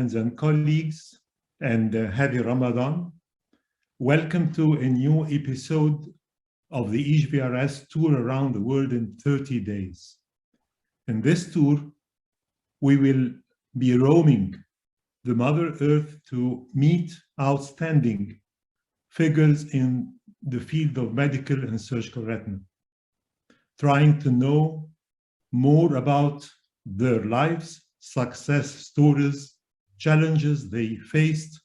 friends and colleagues, and happy Ramadan. Welcome to a new episode of the HVRS tour around the world in 30 days. In this tour, we will be roaming the Mother Earth to meet outstanding figures in the field of medical and surgical retina, trying to know more about their lives, success stories, challenges they faced,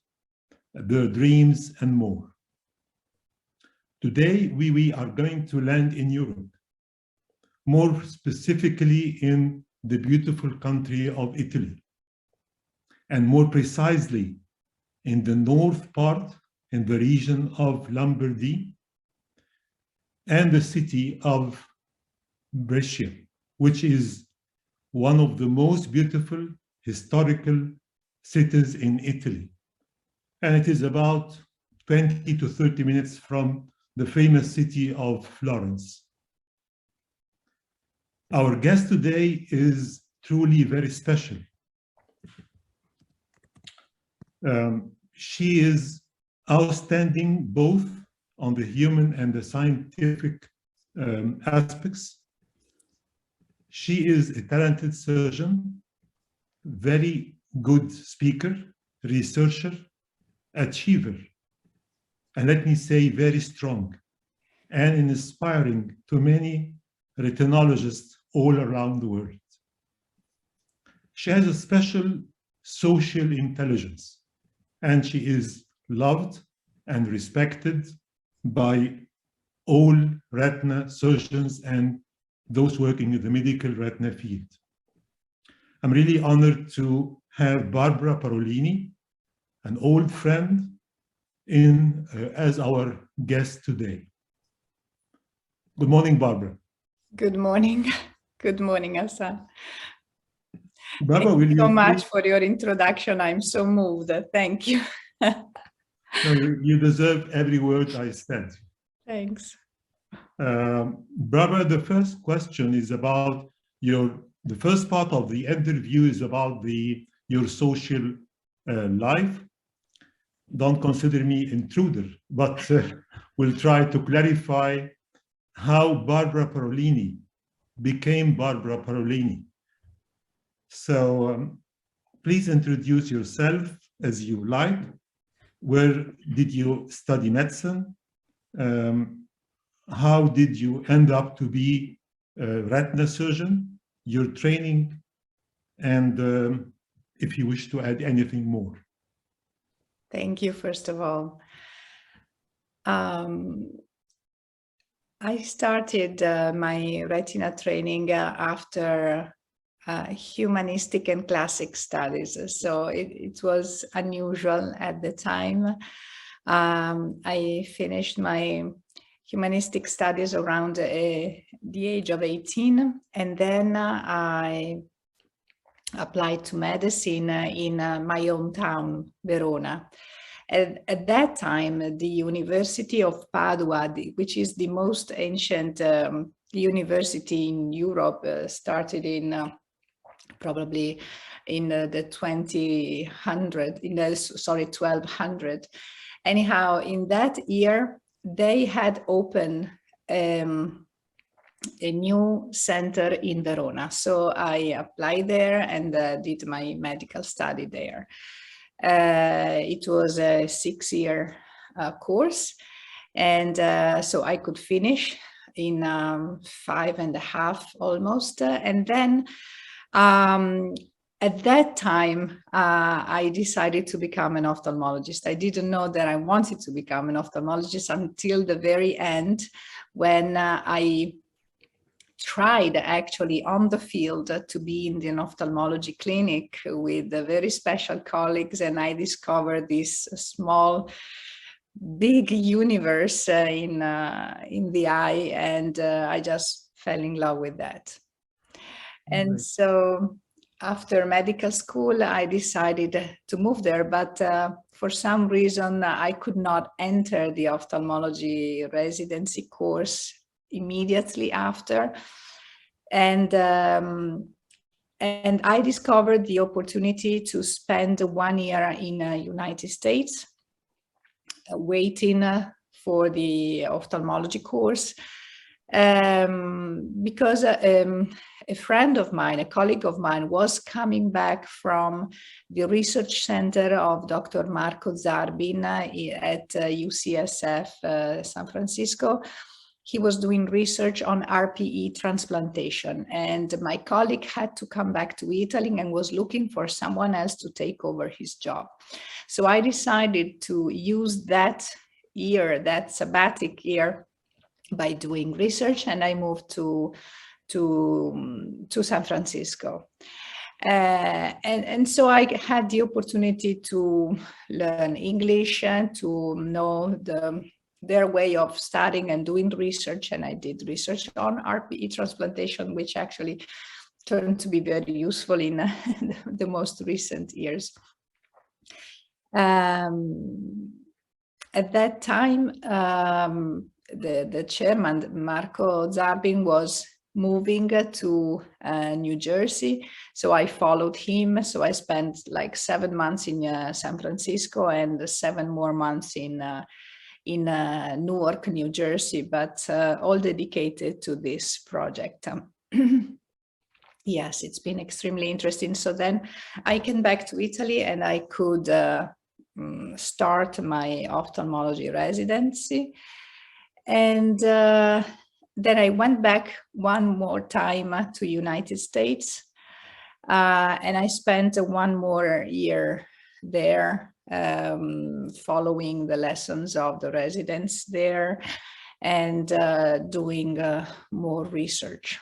their dreams, and more. Today, we are going to land in Europe, more specifically in the beautiful country of Italy, and more precisely in the north part, in the region of Lombardy, and the city of Brescia, which is one of the most beautiful historical cities in Italy. And it is about 20 to 30 minutes from the famous city of Florence. Our guest today is truly very special. She is outstanding both on the human and the scientific aspects. She is a talented surgeon, very good speaker, researcher, achiever, and let me say very strong and inspiring to many retinologists all around the world. She has a special social intelligence, and she is loved and respected by all retina surgeons and those working in the medical retina field. I'm really honored to have Barbara Parolini, an old friend, as our guest today. Good morning, Barbara. Good morning. Good morning, Hassan. Barbara, Thank you so much for your introduction. I'm so moved. Thank you. No, you deserve every word I said. Thanks. Barbara, the first question is about the first part of the interview is about your social life. Don't consider me intruder, but we'll try to clarify how Barbara Parolini became Barbara Parolini. So please introduce yourself as you like. Where did you study medicine? How did you end up to be a retina surgeon, your training, and if you wish to add anything more. Thank you, first of all. I started my retina training after humanistic and classic studies, so it was unusual at the time. I finished my humanistic studies around the age of 18, and then I applied to medicine in my hometown, Verona. At that time, the University of Padua, which is the most ancient university in Europe, started in probably in the 1200. Anyhow, in that year, they had opened a new center in Verona. So I applied there and did my medical study there. It was a 6-year course, and so I could finish in 5.5 almost. And then at that time, I decided to become an ophthalmologist. I didn't know that I wanted to become an ophthalmologist until the very end, when I tried actually on the field to be in the ophthalmology clinic with very special colleagues, and I discovered this small, big universe in the eye, and I just fell in love with that. And so after medical school, I decided to move there, but for some reason I could not enter the ophthalmology residency course immediately after. And And I discovered the opportunity to spend 1 year in the United States, waiting for the ophthalmology course, because a friend of mine, a colleague of mine, was coming back from the research center of Dr. Marco Zarbin at UCSF San Francisco. He was doing research on RPE transplantation, and my colleague had to come back to Italy and was looking for someone else to take over his job. So I decided to use that year, that sabbatic year, by doing research, and I moved to San Francisco. And so I had the opportunity to learn English and to know their way of studying and doing research. And I did research on RPE transplantation, which actually turned to be very useful in the most recent years. At that time, the chairman, Marco Zarbin, was moving to New Jersey. So I followed him. So I spent like 7 months in San Francisco and 7 more months in Newark, New Jersey, but all dedicated to this project. Yes, it's been extremely interesting. So then I came back to Italy and I could start my ophthalmology residency. And then I went back one more time to United States, and I spent 1 more year there, following the lessons of the residents there and doing more research.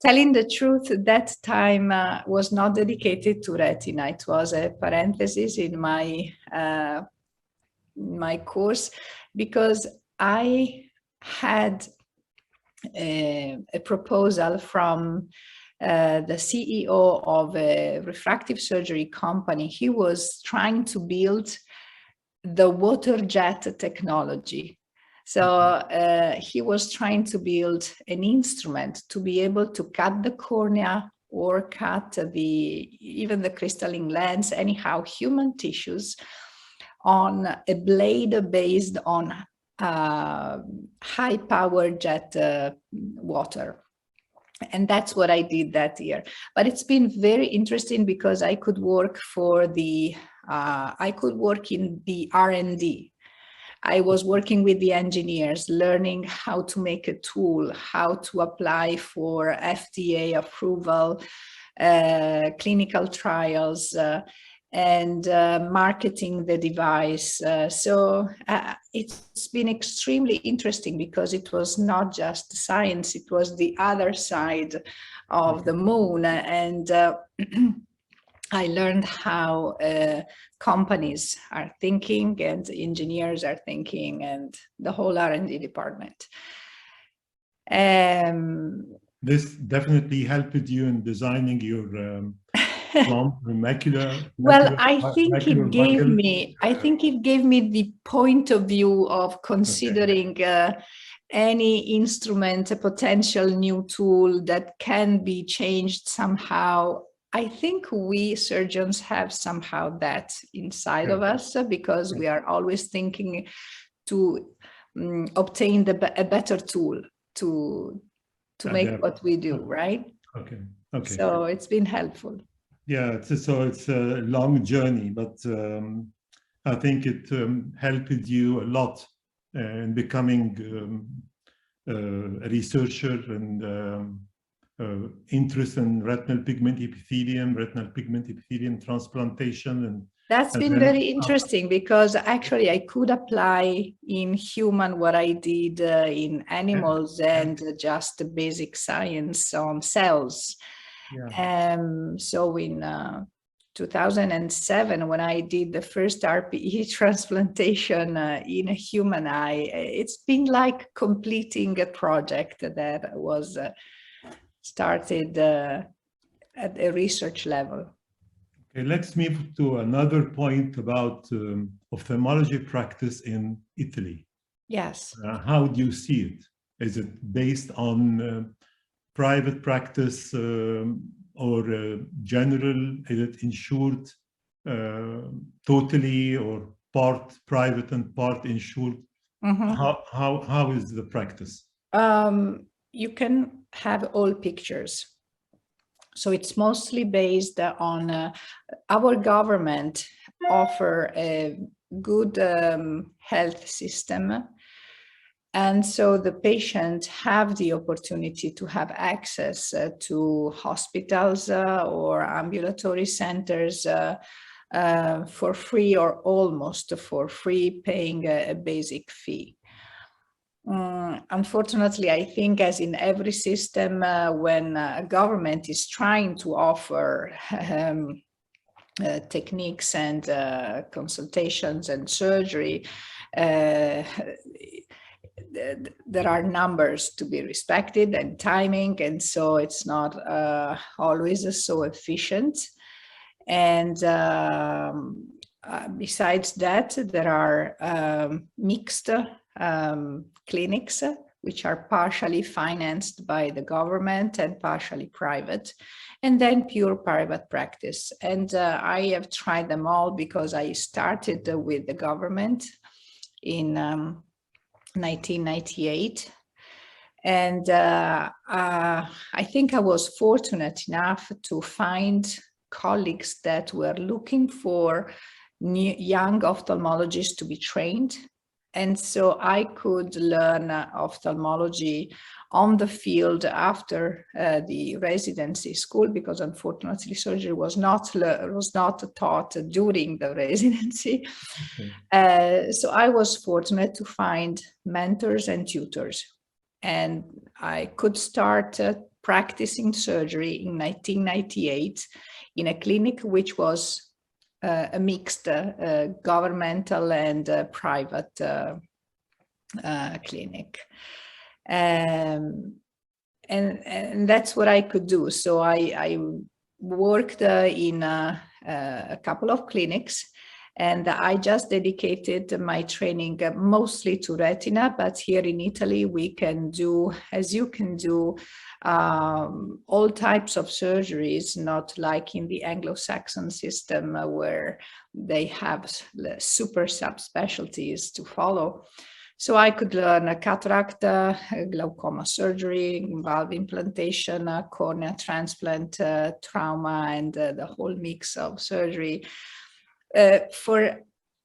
Telling the truth, that time was not dedicated to retina. It was a parenthesis in my course, because I had a proposal from the CEO of a refractive surgery company. He was trying to build the water jet technology. So he was trying to build an instrument to be able to cut the cornea or cut even the crystalline lens, anyhow, human tissues, on a blade based on high power jet water. And that's what I did that year. But it's been very interesting because I could work in the R&D. I was working with the engineers, learning how to make a tool, how to apply for FDA approval, clinical trials, and marketing the device. So it's been extremely interesting because it was not just science, it was the other side of the moon. And I learned how companies are thinking and engineers are thinking, and the whole R&D department. This definitely helped you in designing your well, I think it gave me the point of view of considering any instrument, a potential new tool that can be changed somehow. I think we surgeons have somehow that inside of us, because we are always thinking to obtain a better tool to make what we do, right? Okay. So it's been helpful. Yeah, it's a long journey, but I think it helped you a lot in becoming a researcher and interest in retinal pigment epithelium transplantation. And that's been very interesting, because actually I could apply in human what I did in animals and just the basic science on cells. So in 2007, when I did the first RPE transplantation in a human eye, it's been like completing a project that was started at a research level. Okay, let's move to another point about ophthalmology practice in Italy. Yes. How do you see it? Is it based on private practice or general? Is it insured totally, or part private and part insured? How is the practice? You can have all pictures. So it's mostly based on our government offer a good health system. And so the patients have the opportunity to have access to hospitals or ambulatory centers for free or almost for free, paying a basic fee. Unfortunately, I think as in every system, when a government is trying to offer techniques and consultations and surgery, there are numbers to be respected and timing, and so it's not always so efficient. And besides that, there are mixed clinics, which are partially financed by the government and partially private, and then pure private practice. And I have tried them all because I started with the government in 1998. And I think I was fortunate enough to find colleagues that were looking for young ophthalmologists to be trained. And so I could learn ophthalmology on the field after the residency school, because unfortunately surgery was not taught during the residency. Okay. So I was fortunate to find mentors and tutors, and I could start practicing surgery in 1998 in a clinic which was a mixed governmental and private clinic. And that's what I could do. So I worked in a couple of clinics, and I just dedicated my training mostly to retina, but here in Italy we can do, as you can do, all types of surgeries, not like in the Anglo-Saxon system where they have super subspecialties to follow. So I could learn a cataract, glaucoma surgery, valve implantation, cornea transplant, trauma, and the whole mix of surgery. For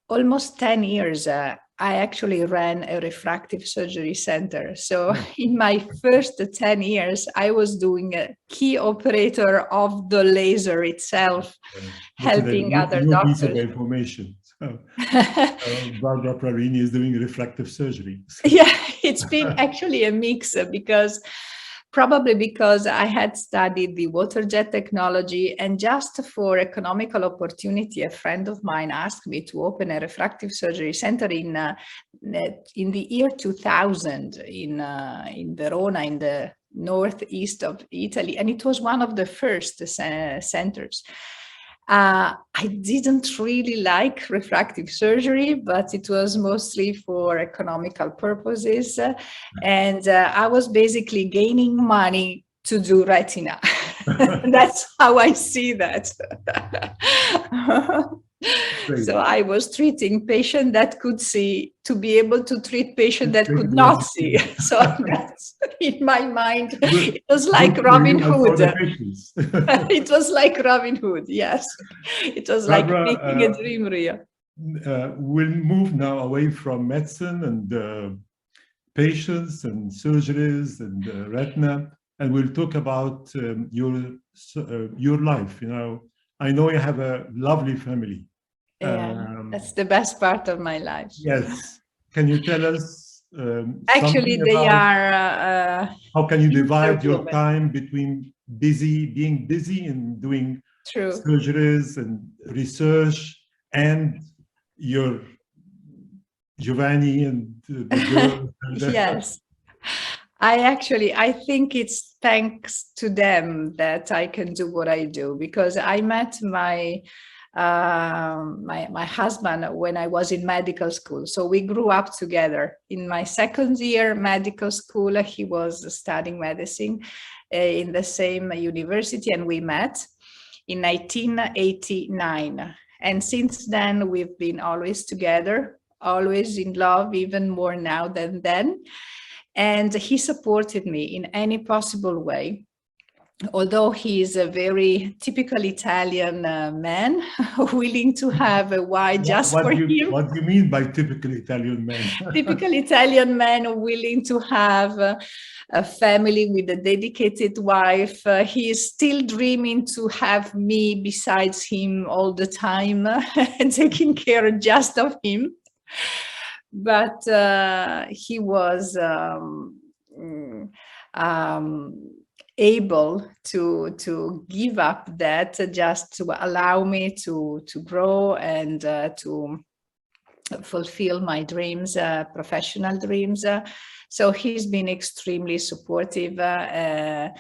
almost 10 years, I actually ran a refractive surgery center. So in my first 10 years, I was doing a key operator of the laser itself, helping other doctors. Piece of information. So, Barbara Prarini is doing refractive surgery. Yeah, it's been actually a mix, probably because I had studied the water jet technology, and just for economical opportunity, a friend of mine asked me to open a refractive surgery center in the year 2000 in Verona, in the northeast of Italy, and it was one of the first centers. I didn't really like refractive surgery, but it was mostly for economical purposes. And I was basically gaining money to do retina. That's how I see that. So I was treating patients that could see to be able to treat patients that could not see. So that's, in my mind, it was like Robin Hood. It was like Robin Hood, yes. It was Barbara, like making a dream real. We'll move now away from medicine and patients and surgeries and retina, and we'll talk about your life. You know, I know you have a lovely family. Yeah, that's the best part of my life. Yes. Can you tell us actually they are how can you divide your time between being busy and doing surgeries and research and your Giovanni and the girl? Yes. I think it's thanks to them that I can do what I do, because I met my husband when I was in medical school. So we grew up together. In my second year medical school, he was studying medicine, in the same university, and we met in 1989. And since then, we've been always together, always in love, even more now than then. And he supported me in any possible way. Although he is a very typical Italian man, willing to have a wife just for him. What do you mean by typical Italian man? Typical Italian man willing to have a family with a dedicated wife. He is still dreaming to have me besides him all the time, taking care just of him. But he was able to give up that just to allow me to grow and to fulfill my dreams, professional dreams. So he's been extremely supportive, and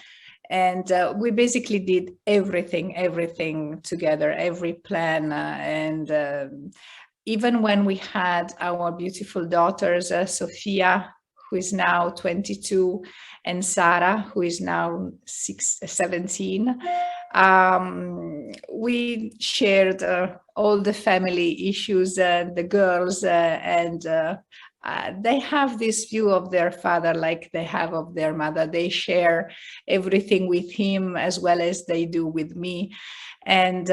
we basically did everything together, every plan, and even when we had our beautiful daughters, Sophia, who is now 22, and Sarah, who is now 17, we shared all the family issues, the girls, and they have this view of their father like they have of their mother. They share everything with him as well as they do with me. And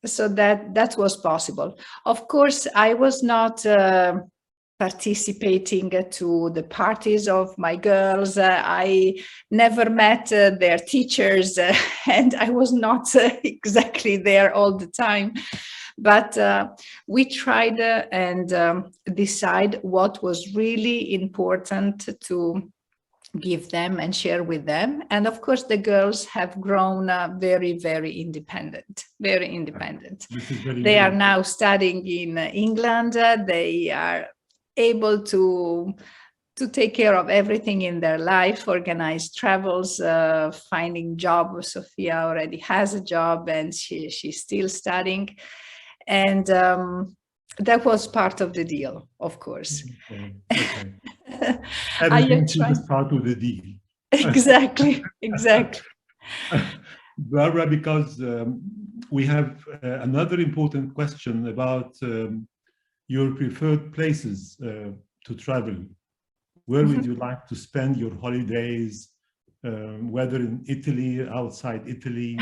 so that was possible. Of course, I was not participating to the parties of my girls. I never met their teachers, and I was not exactly there all the time. But we tried and decide what was really important to give them and share with them. And of course, the girls have grown very, very independent, very independent. They are now studying in England. They are able to take care of everything in their life, organize travels, finding job. Sophia already has a job and she's still studying. And that was part of the deal, of course. Okay. Everything is part of the deal. Exactly, exactly. Barbara, because we have another important question about your preferred places to travel. Where would you like to spend your holidays, whether in Italy, outside Italy?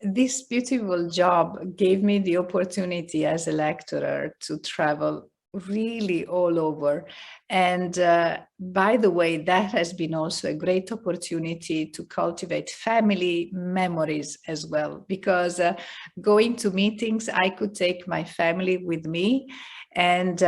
This beautiful job gave me the opportunity as a lecturer to travel really all over. And by the way, that has been also a great opportunity to cultivate family memories as well, because going to meetings, I could take my family with me, and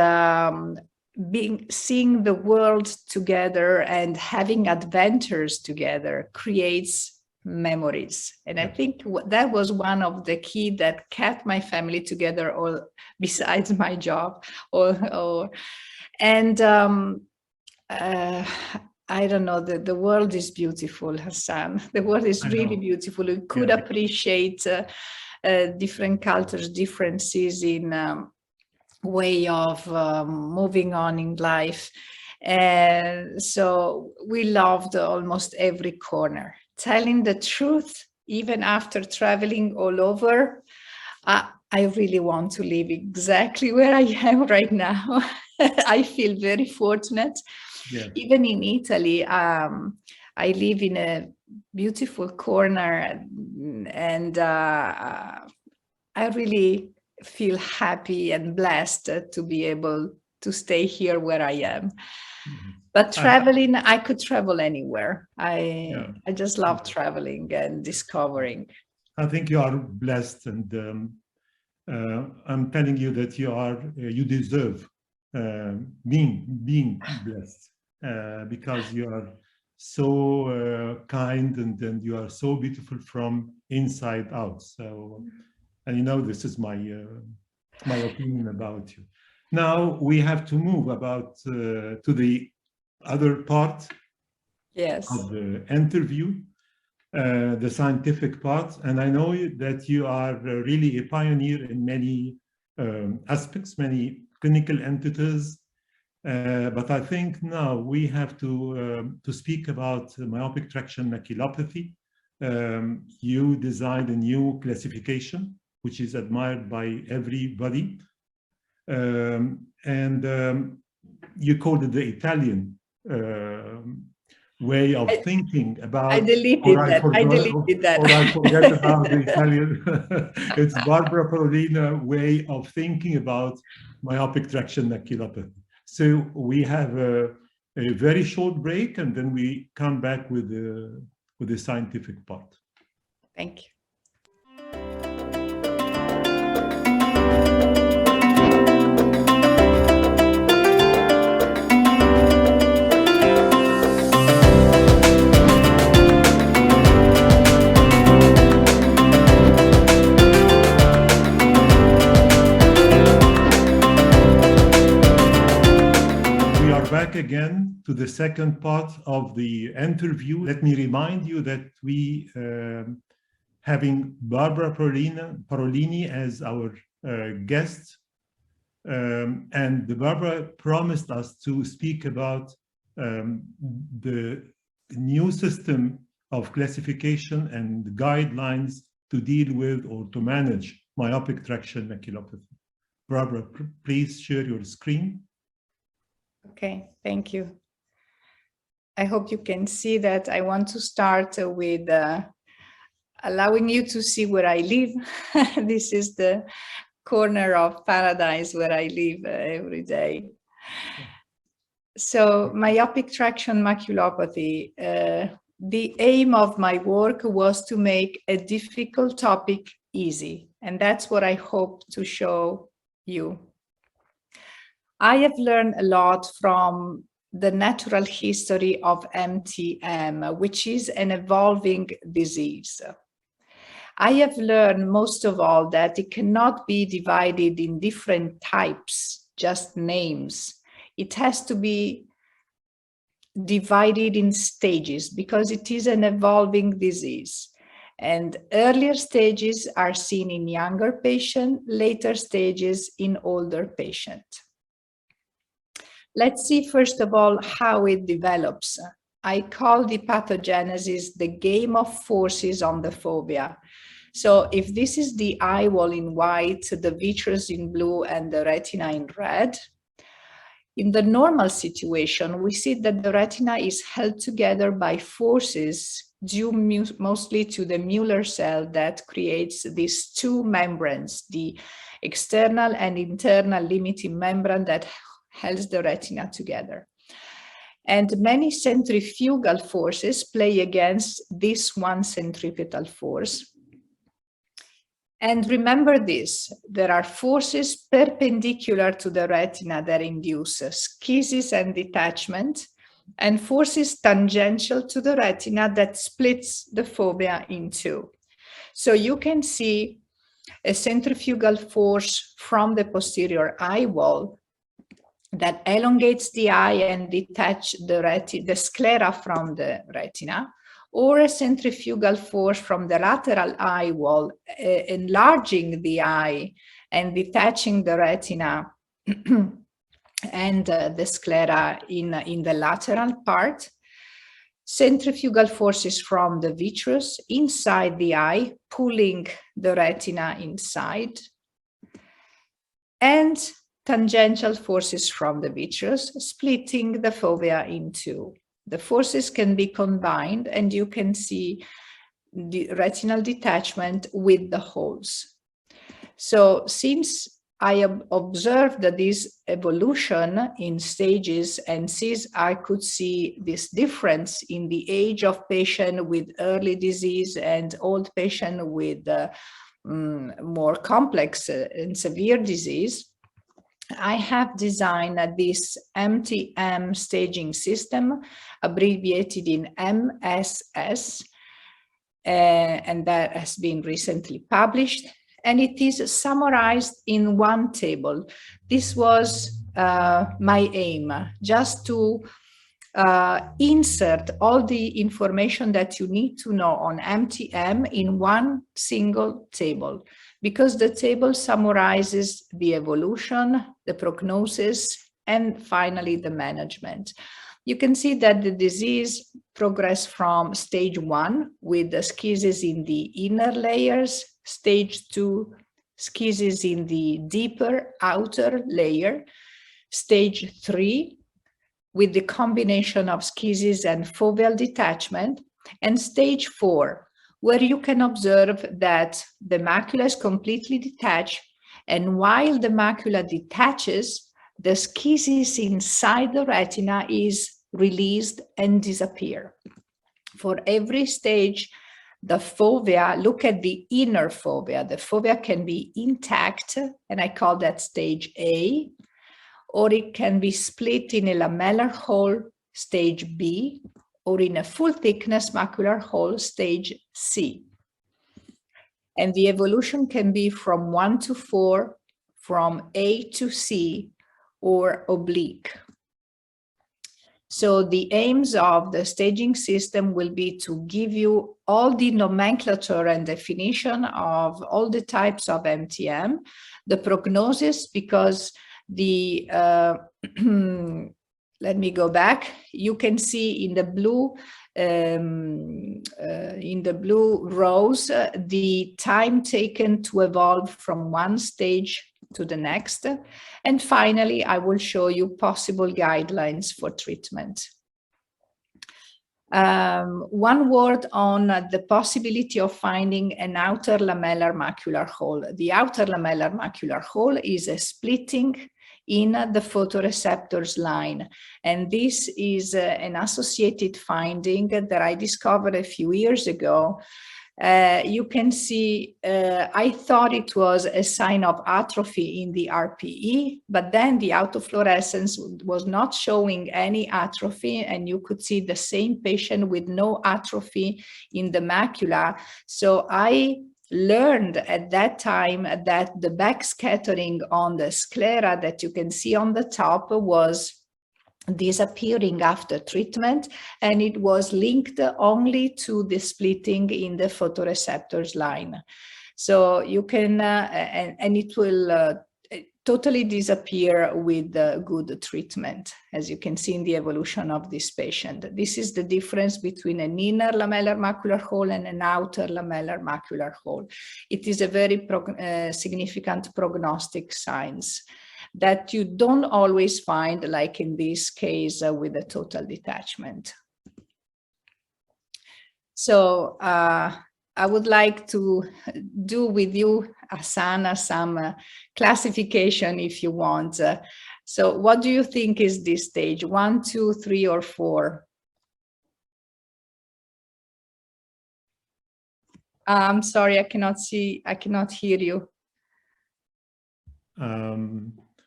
seeing the world together and having adventures together creates memories. And I think that was one of the key that kept my family together, or besides my job, and I don't know, the world is beautiful, Hassan. The world is really beautiful. You could appreciate different cultures, differences in way of moving on in life. And so we loved almost every corner. Telling the truth, even after traveling all over, I really want to live exactly where I am right now. I feel very fortunate. Yeah. Even in Italy, I live in a beautiful corner, and I really feel happy and blessed to be able to stay here where I am. Mm-hmm. But traveling, I could travel anywhere. I just love traveling and discovering. I think you are blessed, and I'm telling you that you deserve being blessed, because you are so kind, and you are so beautiful from inside out. So, and you know, this is my opinion about you. Now we have to move to the other part of the interview, the scientific part. And I know that you are really a pioneer in many aspects, many clinical entities, But I think now we have to speak about myopic traction maculopathy. You designed a new classification, which is admired by everybody. You called it the Italian way of thinking about. I deleted that. I deleted that. Or I forget about the Italian. It's Barbara Parolina way of thinking about myopic traction maculopathy. So we have a very short break, and then we come back with the scientific part. Thank you. Back again to the second part of the interview. Let me remind you that we having Barbara Parolini as our guest, and Barbara promised us to speak about the new system of classification and guidelines to deal with or to manage myopic traction maculopathy. Barbara, please share your screen. Okay, thank you. I hope you can see that. I want to start with allowing you to see where I live. This is the corner of paradise where I live every day. So myopic traction maculopathy, the aim of my work was to make a difficult topic easy. And that's what I hope to show you. I have learned a lot from the natural history of MTM, which is an evolving disease. I have learned most of all that it cannot be divided in different types, just names. It has to be divided in stages because it is an evolving disease. And earlier stages are seen in younger patients, later stages in older patients. Let's see, first of all, how it develops. I call the pathogenesis the game of forces on the fovea. So if this is the eye wall in white, the vitreous in blue, and the retina in red, in the normal situation, we see that the retina is held together by forces due mostly to the Muller cell that creates these two membranes, the external and internal limiting membrane that holds the retina together. And many centrifugal forces play against this one centripetal force. And remember this, there are forces perpendicular to the retina that induce schisis and detachment, and forces tangential to the retina that splits the fovea in two. So you can see a centrifugal force from the posterior eye wall that elongates the eye and detach the sclera from the retina, or a centrifugal force from the lateral eye wall, enlarging the eye and detaching the retina and the sclera in the lateral part. Centrifugal forces from the vitreous inside the eye, pulling the retina inside. And tangential forces from the vitreous, splitting the fovea in two. The forces can be combined, and you can see the retinal detachment with the holes. So since I have observed that this evolution in stages, and since I could see this difference in the age of patient with early disease and old patient with more complex and severe disease, I have designed this MTM staging system, abbreviated in MSS, and that has been recently published, and it is summarized in one table. This was my aim, just to insert all the information that you need to know on MTM in one single table, because the table summarizes the evolution, the prognosis, and finally the management. You can see that the disease progressed from stage 1 with the schisis in the inner layers, stage 2 schisis in the deeper outer layer, stage 3 with the combination of schisis and foveal detachment, and stage 4, where you can observe that the macula is completely detached, and while the macula detaches, the schisis inside the retina is released and disappear. For every stage, the fovea, look at the inner fovea. The fovea can be intact, and I call that stage A, or it can be split in a lamellar hole, stage B, or in a full thickness macular hole, stage C. And the evolution can be from 1 to 4, from A to C, or oblique. So the aims of the staging system will be to give you all the nomenclature and definition of all the types of MTM, the prognosis, because the, let me go back, you can see in the blue rows, the time taken to evolve from one stage to the next. And finally, I will show you possible guidelines for treatment. One word on the possibility of finding an outer lamellar macular hole. The outer lamellar macular hole is a splitting in the photoreceptors line. And this is an associated finding that I discovered a few years ago. You can see, I thought it was a sign of atrophy in the RPE, but then the autofluorescence was not showing any atrophy, and you could see the same patient with no atrophy in the macula. So I learned at that time that the backscattering on the sclera that you can see on the top was disappearing after treatment, and it was linked only to the splitting in the photoreceptors line. So you can, and it will totally disappear with good treatment, as you can see in the evolution of this patient. This is the difference between an inner lamellar macular hole and an outer lamellar macular hole. It is a very significant prognostic signs that you don't always find, like in this case with a total detachment. So I would like to do with you, Asana, some classification if you want. So what do you think is this stage? 1, 2, 3, or 4? I'm sorry, I cannot see, I cannot hear you.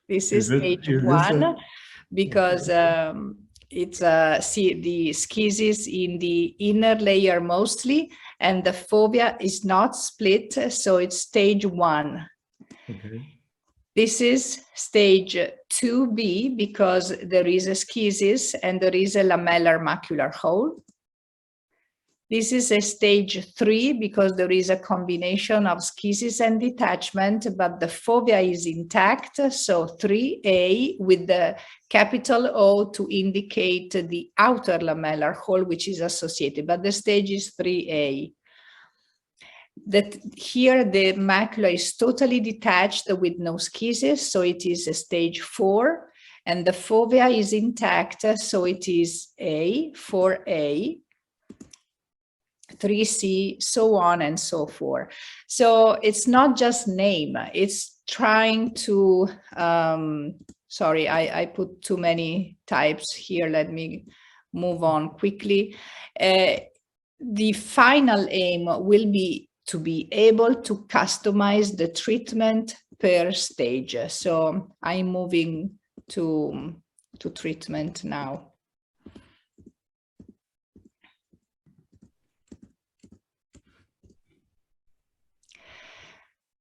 This is stage 1, because it's see the schisis in the inner layer mostly, and the fovea is not split, so it's stage 1. Okay. This is stage 2B, because there is a schisis and there is a lamellar macular hole. This is a stage 3, because there is a combination of schisis and detachment, but the fovea is intact, so 3A with the capital O to indicate the outer lamellar hole, which is associated, but the stage is 3A. That here the macula is totally detached with no schisis, so it is a stage 4, and the fovea is intact, so it is A, 4A. 3C, so on and so forth. So it's not just name, it's trying to, sorry, I put too many types here. Let me move on quickly. The final aim will be to be able to customize the treatment per stage. So I'm moving to treatment now.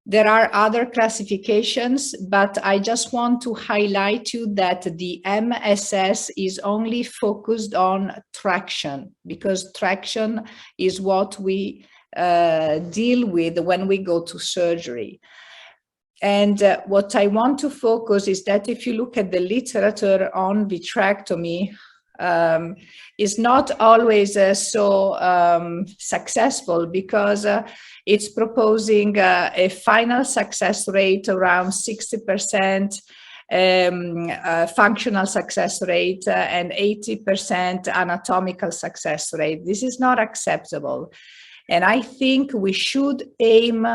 There are other classifications, but I just want to highlight you that the MSS is only focused on traction, because traction is what we deal with when we go to surgery. what I want to focus is that if you look at the literature on vitrectomy, is not always so successful, because it's proposing a final success rate around 60%, functional success rate, and 80% anatomical success rate. This is not acceptable. And I think we should aim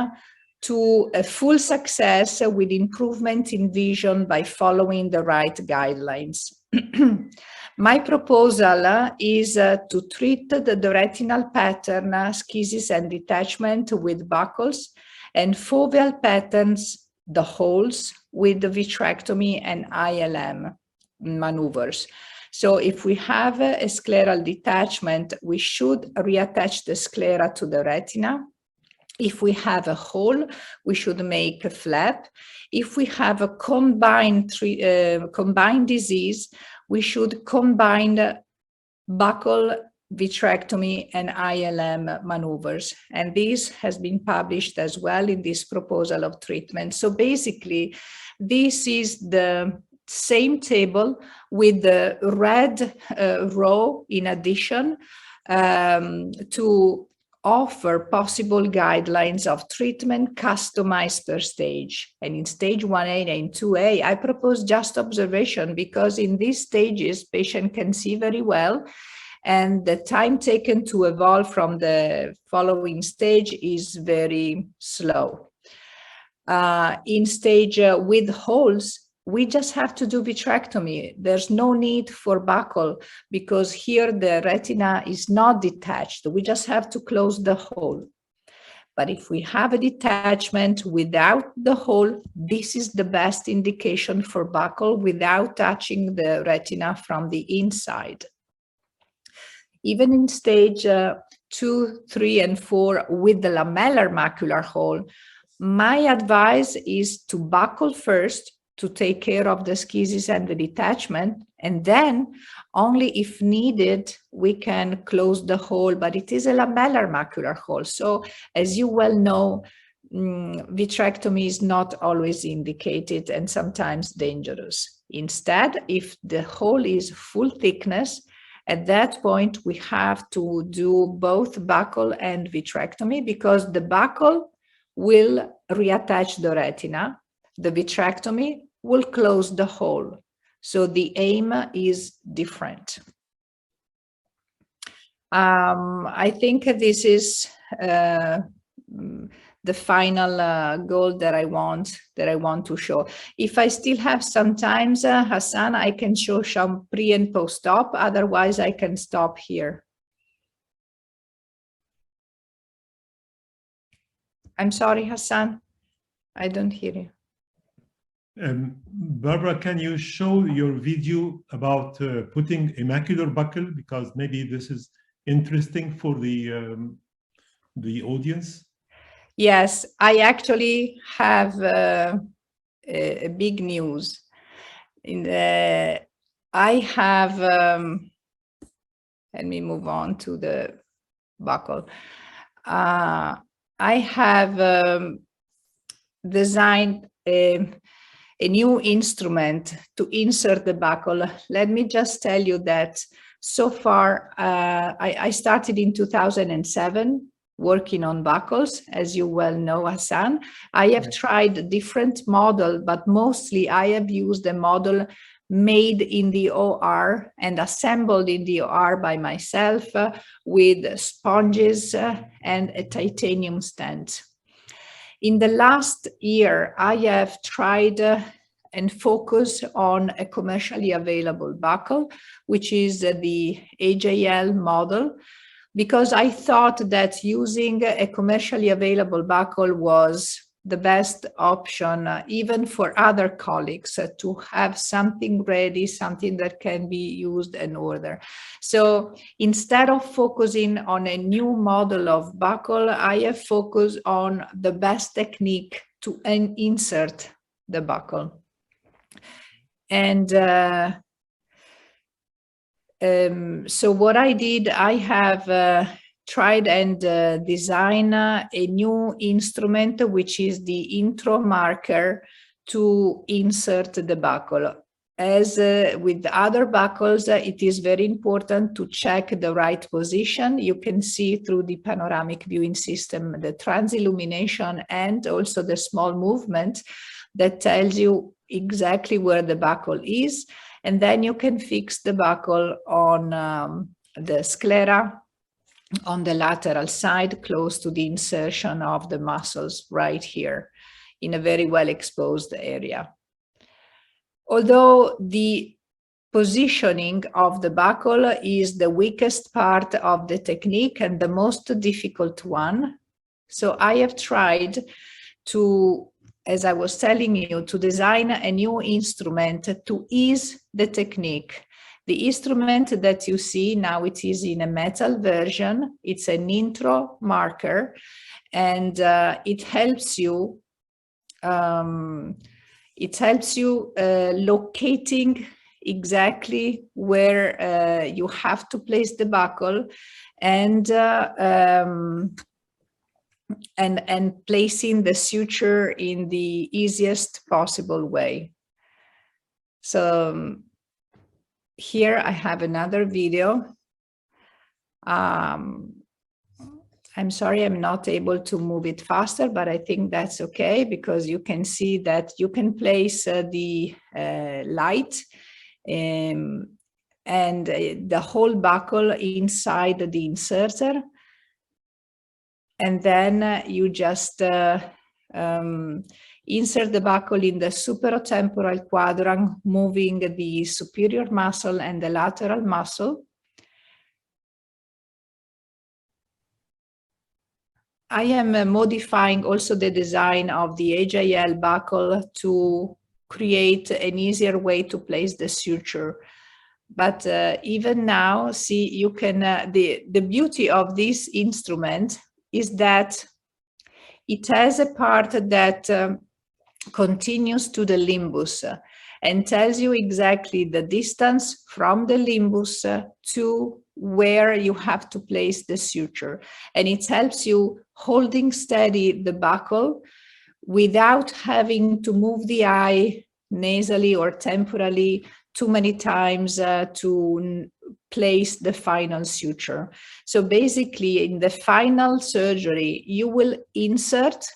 to a full success with improvement in vision by following the right guidelines. My proposal is to treat the retinal pattern, schisis and detachment, with buckles, and foveal patterns, the holes, with the vitrectomy and ILM maneuvers. So if we have a scleral detachment, we should reattach the sclera to the retina. If we have a hole, we should make a flap. If we have a combined disease, we should combine buccal, vitrectomy, and ILM maneuvers. And this has been published as well in this proposal of treatment. So basically, this is the same table with the red row in addition, to offer possible guidelines of treatment customized per stage. And in stage 1A and 2A, I propose just observation, because in these stages, patient can see very well, and the time taken to evolve from the following stage is very slow. In stage with holes, we just have to do vitrectomy. There's no need for buccal, because here the retina is not detached. We just have to close the hole. But if we have a detachment without the hole, this is the best indication for buccal without touching the retina from the inside. Even in stage 2, 3, and 4 with the lamellar macular hole, my advice is to buccal first, to take care of the schisis and the detachment, and then only if needed, we can close the hole, but it is a lamellar macular hole. So as you well know, vitrectomy is not always indicated and sometimes dangerous. Instead, if the hole is full thickness, at that point, we have to do both buccal and vitrectomy, because the buccal will reattach the retina. The vitrectomy will close the hole. So the aim is different. I think this is the final goal that I want to show. If I still have some time, Hassan, I can show some pre and post-op. Otherwise, I can stop here. I'm sorry, Hassan. I don't hear you. Barbara, can you show your video about putting a macular buckle, because maybe this is interesting for the audience? Yes, I actually have a big news. I have, let me move on to the buckle. I have designed a new instrument to insert the buckle. Let me just tell you that so far, I started in 2007 working on buckles, as you well know, Hassan. I have tried a different model, but mostly I have used a model made in the OR and assembled in the OR by myself with sponges and a titanium stent. In the last year, I have tried and focused on a commercially available buckle, which is the AJL model, because I thought that using a commercially available buckle was the best option, even for other colleagues, to have something ready, something that can be used and ordered. So instead of focusing on a new model of buckle, I have focused on the best technique to insert the buckle. And so what I did, I have tried and designed a new instrument, which is the intro marker to insert the buckle. As with other buckles, it is very important to check the right position. You can see through the panoramic viewing system the transillumination and also the small movement that tells you exactly where the buckle is. And then you can fix the buckle on the sclera on the lateral side, close to the insertion of the muscles right here in a very well exposed area. Although the positioning of the buckle is the weakest part of the technique and the most difficult one, so I have tried to, as I was telling you, to design a new instrument to ease the technique. The instrument that you see now, it is in a metal version. It's an intro marker, and it helps you locating exactly where you have to place the buckle, and placing the suture in the easiest possible way. So here I have another video. I'm sorry, I'm not able to move it faster, but I think that's okay, because you can see that you can place the light and the whole buckle inside the inserter. And then you just insert the buckle in the superotemporal quadrant, moving the superior muscle and the lateral muscle. I am modifying also the design of the AJL buckle to create an easier way to place the suture. But even now, see, you can, the beauty of this instrument is that it has a part that continues to the limbus and tells you exactly the distance from the limbus to where you have to place the suture. And it helps you holding steady the buckle without having to move the eye nasally or temporally too many times to place the final suture. So basically, in the final surgery, you will insert,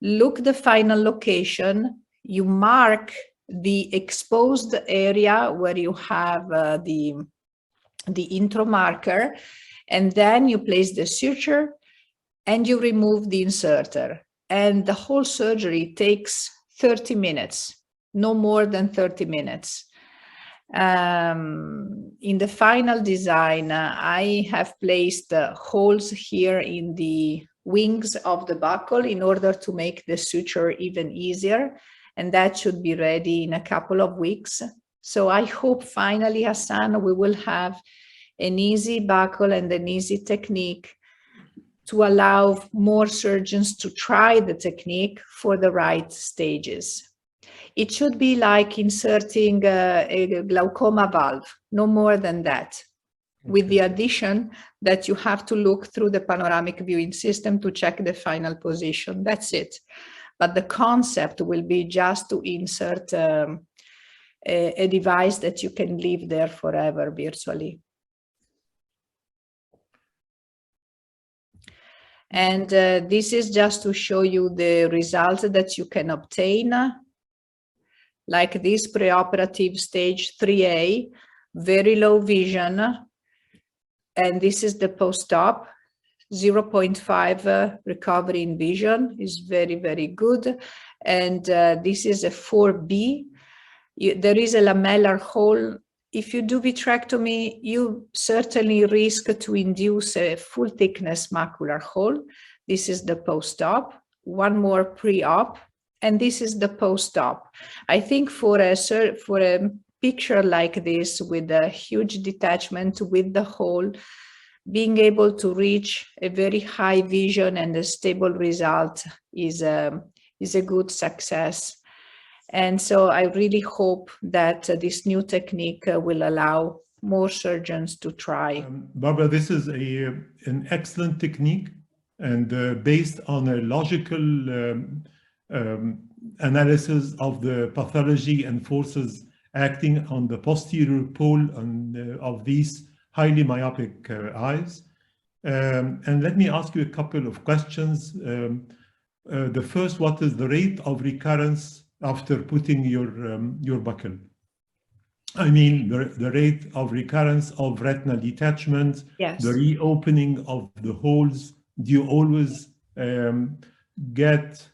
look the final location, you mark the exposed area where you have the intro marker, and then you place the suture and you remove the inserter. And the whole surgery takes 30 minutes, no more than 30 minutes. In the final design, I have placed holes here in the wings of the buckle in order to make the suture even easier, and that should be ready in a couple of weeks. So I hope finally, Hassan, we will have an easy buckle and an easy technique to allow more surgeons to try the technique for the right stages. It should be like inserting a glaucoma valve, no more than that, with the addition that you have to look through the panoramic viewing system to check the final position. That's it. But the concept will be just to insert a device that you can leave there forever virtually. And this is just to show you the results that you can obtain. Like this preoperative stage 3A, very low vision. And this is the post-op, 0.5 recovery in vision is very, very good. And this is a 4B. There is a lamellar hole. If you do vitrectomy, you certainly risk to induce a full thickness macular hole. This is the post-op, one more pre-op, and this is the post-op. I think for a picture like this with a huge detachment with the hole, being able to reach a very high vision and a stable result is a good success. And so I really hope that this new technique will allow more surgeons to try. Barbara, this is an excellent technique, and based on a logical analysis of the pathology and forces acting on the posterior pole of these highly myopic eyes. And let me ask you a couple of questions. The first, what is the rate of recurrence after putting your buckle? I mean, the rate of recurrence of retinal detachment, Yes. the reopening of the holes. Do you always get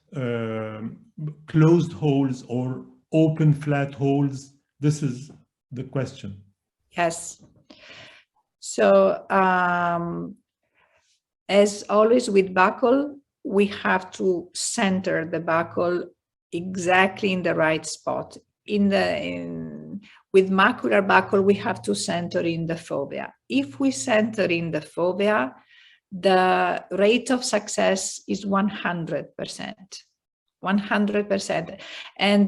closed holes or open flat holes? This is the question. Yes. So as always with buckle, we have to center the buckle exactly in the right spot. With macular buckle, we have to center in the fovea. If we center in the fovea, the rate of success is 100%. 100%. And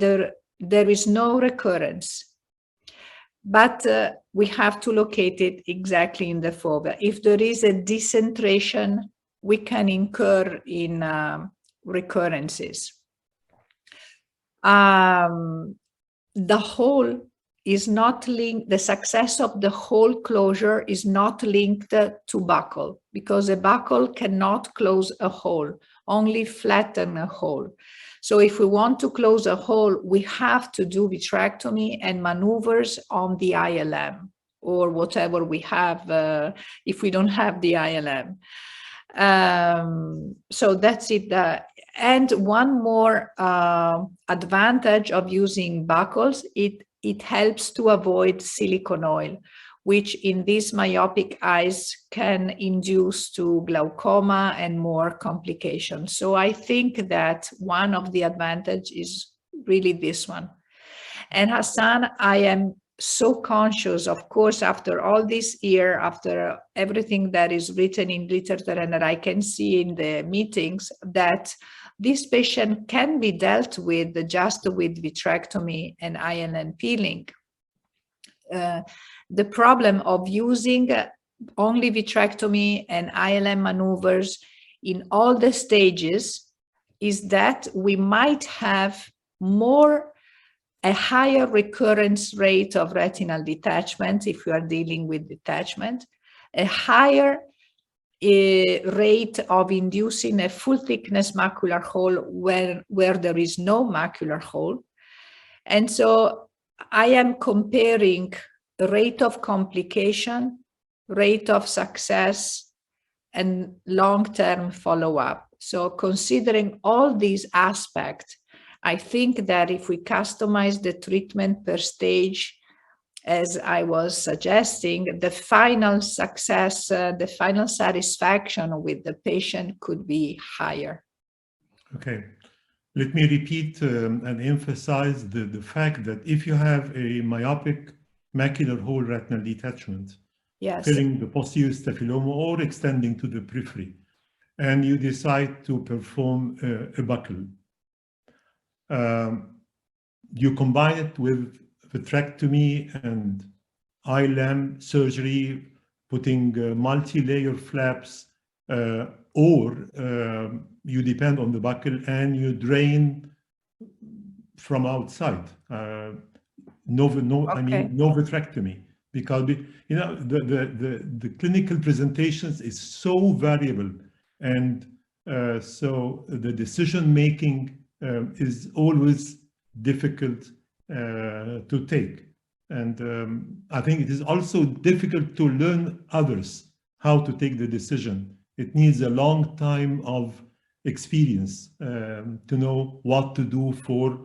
there is no recurrence. But we have to locate it exactly in the fovea. If there is a decentration, we can incur in recurrences. The hole is not linked, the success of the hole closure is not linked to buckle, because a buckle cannot close a hole, only flatten a hole. So if we want to close a hole, we have to do vitrectomy and maneuvers on the ILM or whatever we have if we don't have the ILM. So that's it. And one more advantage of using buckles, it helps to avoid silicone oil, which in these myopic eyes can induce to glaucoma and more complications. So I think that one of the advantages is really this one. And Hassan, I am so conscious, of course, after all this year, after everything that is written in literature and that I can see in the meetings, that this patient can be dealt with just with vitrectomy and ILM peeling. The problem of using only vitrectomy and ILM maneuvers in all the stages is that we might have a higher recurrence rate of retinal detachment if we are dealing with detachment, a higher rate of inducing a full thickness macular hole where there is no macular hole. And so I am comparing rate of complication, rate of success, and long-term follow-up. So considering all these aspects, I think that if we customize the treatment per stage, as I was suggesting, the final success, the final satisfaction with the patient could be higher. Okay. Let me repeat and emphasize the fact that if you have a myopic macular hole retinal detachment, yes, filling the posterior staphyloma or extending to the periphery, and you decide to perform a buckle, you combine it with vitrectomy and ILM surgery, putting multi-layer flaps, or you depend on the buckle and you drain from outside. No vitrectomy, because the clinical presentations is so variable, and so the decision making is always difficult to take. And I think it is also difficult to learn others how to take the decision. It needs a long time of experience to know what to do for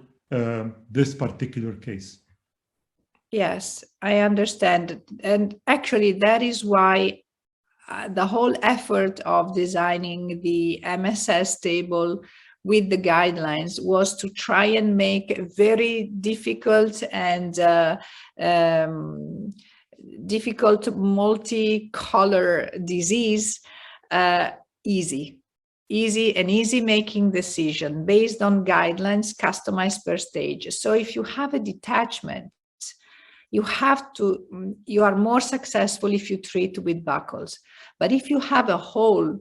this particular case. Yes, I understand. And actually, that is why the whole effort of designing the MSS table with the guidelines was to try and make a very difficult and difficult multicolor disease easy making decision based on guidelines customized per stage. So if you have a detachment, you are more successful if you treat with buckles. But if you have a hole,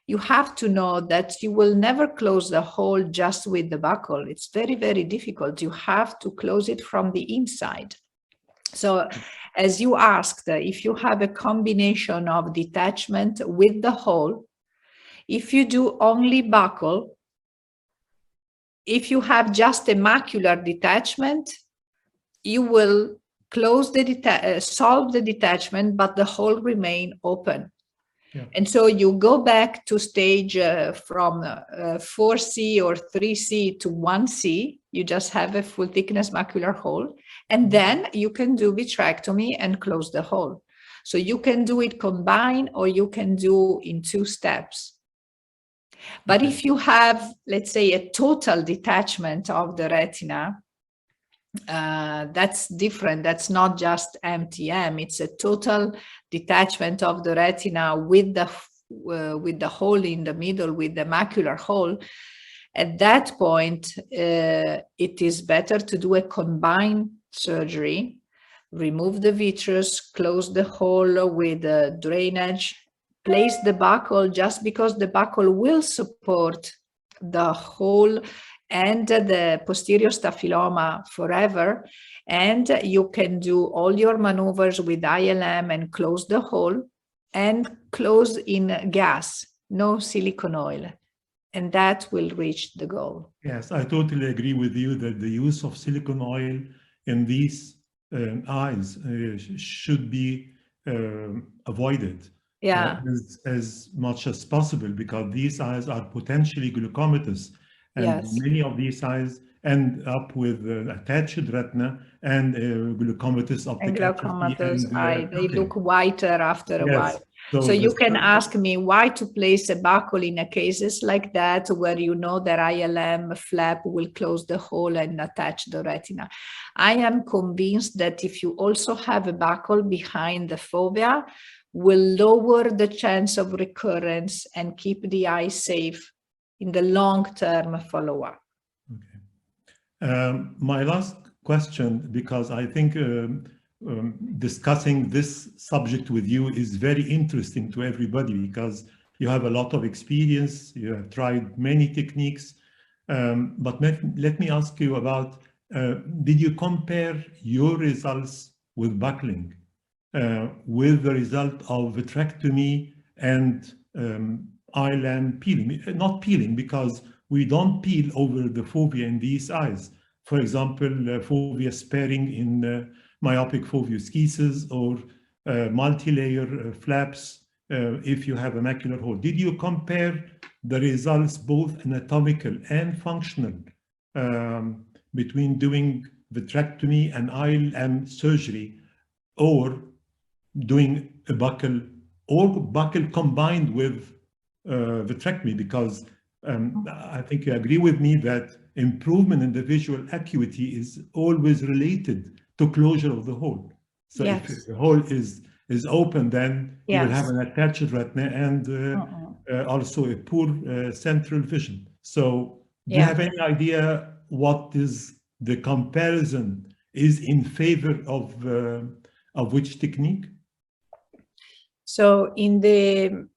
you have to know that you will never close the hole just with the buckle. It's very, very difficult. You have to close it from the inside. So as you asked, if you have a combination of detachment with the hole, if you do only buckle, if you have just a macular detachment, you will close the solve the detachment, but the hole remain open. Yeah. And so you go back to stage from 4C or 3C to 1C, you just have a full thickness macular hole, and then you can do vitrectomy and close the hole. So you can do it combined, or you can do in 2 steps. But if you have, let's say, a total detachment of the retina, that's different. That's not just MTM. It's a total detachment of the retina with the hole in the middle, with the macular hole. At that point, it is better to do a combined surgery, remove the vitreous, close the hole with drainage, place the buckle, just because the buckle will support the hole and the posterior staphyloma forever. And you can do all your maneuvers with ILM and close the hole and close in gas, no silicone oil. And that will reach the goal. Yes, I totally agree with you that the use of silicone oil in these eyes should be avoided. Yeah. As much as possible, because these eyes are potentially glucomatous, and Yes. many of these eyes end up with attached retina and glucomatous optic And atrophy. glaucomatous eye, they okay. look whiter after a while. So the you can ask me why to place a buckle in a cases like that, where you know that ILM flap will close the hole and attach the retina. I am convinced that if you also have a buckle behind the fovea, will lower the chance of recurrence and keep the eye safe in the long-term follow-up. Okay. My last question, because I think discussing this subject with you is very interesting to everybody, because you have a lot of experience, you have tried many techniques, but let me ask you about, did you compare your results with buckling with the result of vitrectomy and ILM peeling? Not peeling, because we don't peel over the fovea in these eyes. For example, fovea sparing in myopic foveoschisis, or multi-layer flaps if you have a macular hole. Did you compare the results, both anatomical and functional, between doing vitrectomy and ILM surgery, or doing a buckle, or buckle combined with vitrectomy? Because I think you agree with me that improvement in the visual acuity is always related to closure of the hole. So yes. If the hole is open, then Yes. you will have an attached retina and also a poor central vision. So do you have any idea what is the comparison is in favor of which technique? So in the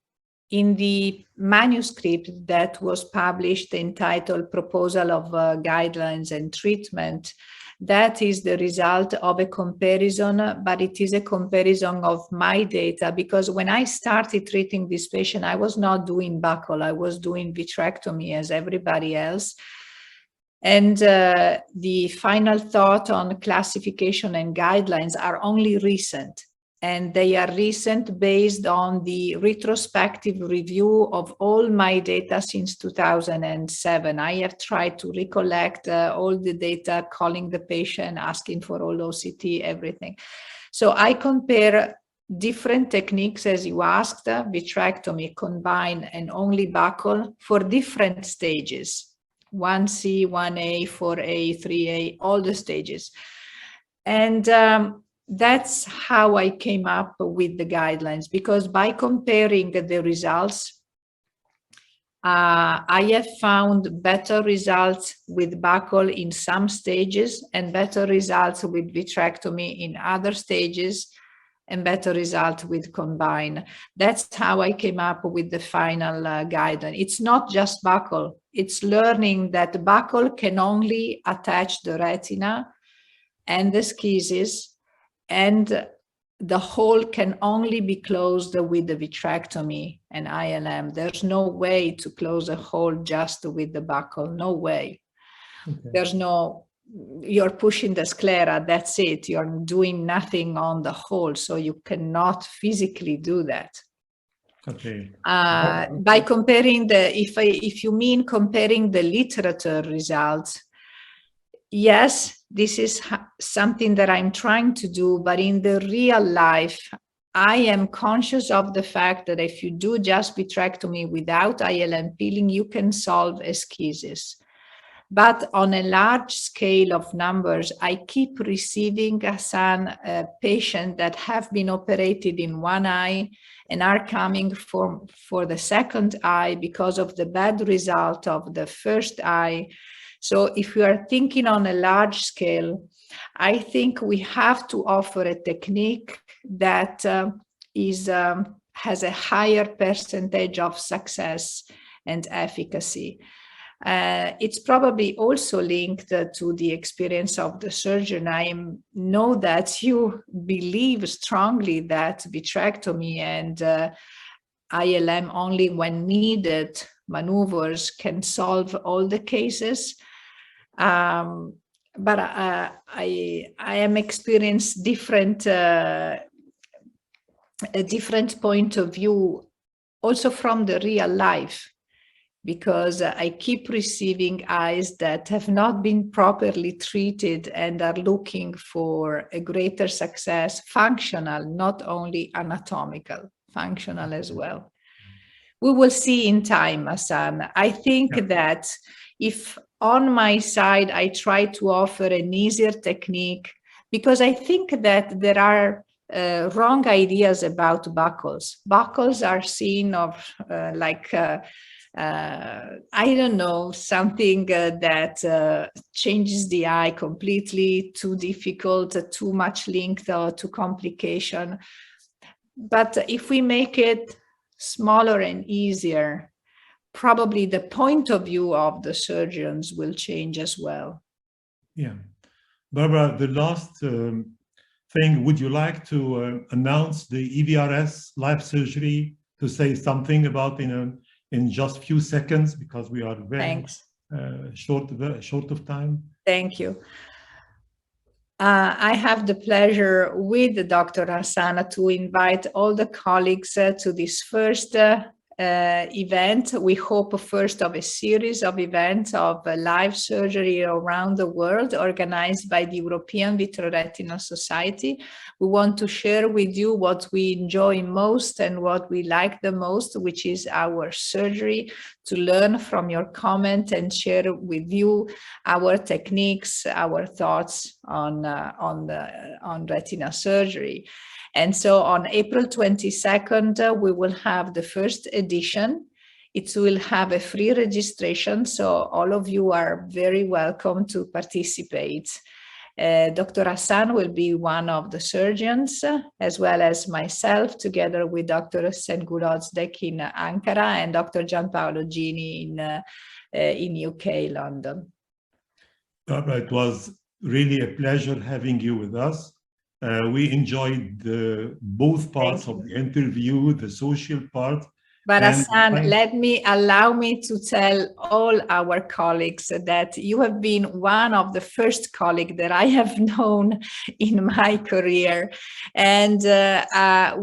manuscript that was published entitled Proposal of Guidelines and Treatment, that is the result of a comparison, but it is a comparison of my data, because when I started treating this patient, I was not doing buckle, I was doing vitrectomy as everybody else. And the final thought on classification and guidelines are only recent. And they are recent based on the retrospective review of all my data since 2007. I have tried to recollect all the data, calling the patient, asking for all OCT, everything. So I compare different techniques, as you asked, vitrectomy, combined, and only buckle for different stages. 1C, 1A, 4A, 3A, all the stages. And that's how I came up with the guidelines, because by comparing the results, I have found better results with buckle in some stages and better results with vitrectomy in other stages and better results with combine. That's how I came up with the final guidance. It's not just buckle, it's learning that buckle can only attach the retina and the schisis, and the hole can only be closed with the vitrectomy and ILM. There's no way to close a hole just with the buckle, no way. Okay. There's no, you're pushing the sclera, that's it. You're doing nothing on the hole, so you cannot physically do that. Okay. By comparing if you mean comparing the literature results, yes, this is something that I'm trying to do, but in the real life, I am conscious of the fact that if you do just vitrectomy without ILM peeling, you can solve eschisis. But on a large scale of numbers, I keep receiving, Hassan, patients that have been operated in one eye and are coming for the second eye because of the bad result of the first eye. So if we are thinking on a large scale, I think we have to offer a technique that has a higher percentage of success and efficacy. It's probably also linked to the experience of the surgeon. I know that you believe strongly that vitrectomy and ILM only when needed maneuvers can solve all the cases. But I am experiencing a different point of view also from the real life, because I keep receiving eyes that have not been properly treated and are looking for a greater success, functional, not only anatomical, functional as well. We will see in time, Hassan. I think that if on my side, I try to offer an easier technique, because I think that there are wrong ideas about buckles. Buckles are seen of I don't know, something that changes the eye completely, too difficult, too much linked to complication. But if we make it smaller and easier, probably the point of view of the surgeons will change as well. Yeah. Barbara, the last thing, would you like to announce the EVRS live surgery, to say something about in just a few seconds, because we are very short of time? Thank you. I have the pleasure with Dr. Hassana to invite all the colleagues to this first event. We hope first of a series of events of live surgery around the world organized by the European Vitreoretinal Society. We want to share with you what we enjoy most and what we like the most, which is our surgery, to learn from your comment and share with you our techniques, our thoughts on retina surgery. And so on April 22nd, we will have the first edition. It will have a free registration, so all of you are very welcome to participate. Dr. Hassan will be one of the surgeons, as well as myself, together with Dr. Sengül Özdek in Ankara and Dr. Gianpaolo Gini in UK, London. Barbara, it was really a pleasure having you with us. We enjoyed both parts of the interview, the social part. But Hassan, allow me to tell all our colleagues that you have been one of the first colleagues that I have known in my career. And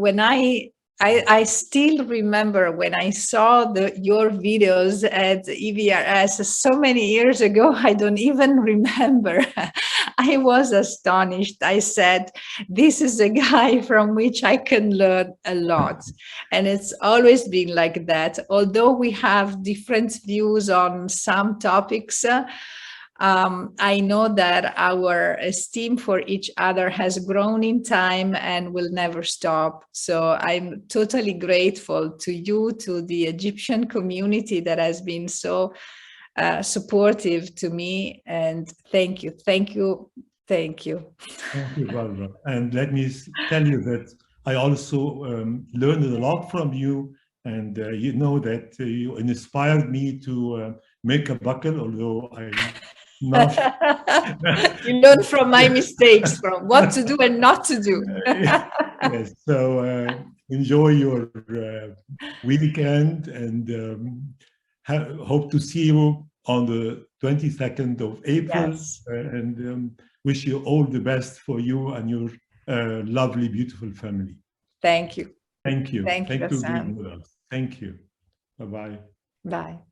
when I still remember when I saw your videos at EVRS so many years ago, I don't even remember. I was astonished. I said, this is a guy from which I can learn a lot. And it's always been like that. Although we have different views on some topics, I know that our esteem for each other has grown in time and will never stop. So I'm totally grateful to you, to the Egyptian community that has been so supportive to me. And thank you, thank you, thank you. Thank you, Barbara. And let me tell you that I also learned a lot from you. And you know that you inspired me to make a buckle, although I not. You learn from my mistakes, from what to do and not to do. Yes, so enjoy your weekend, and hope to see you on the 22nd of April. Yes. And wish you all the best for you and your lovely, beautiful family. Thank you. Thank you. Thank you, Thank you for Hassan. being with us. Thank you. Bye-bye. Bye.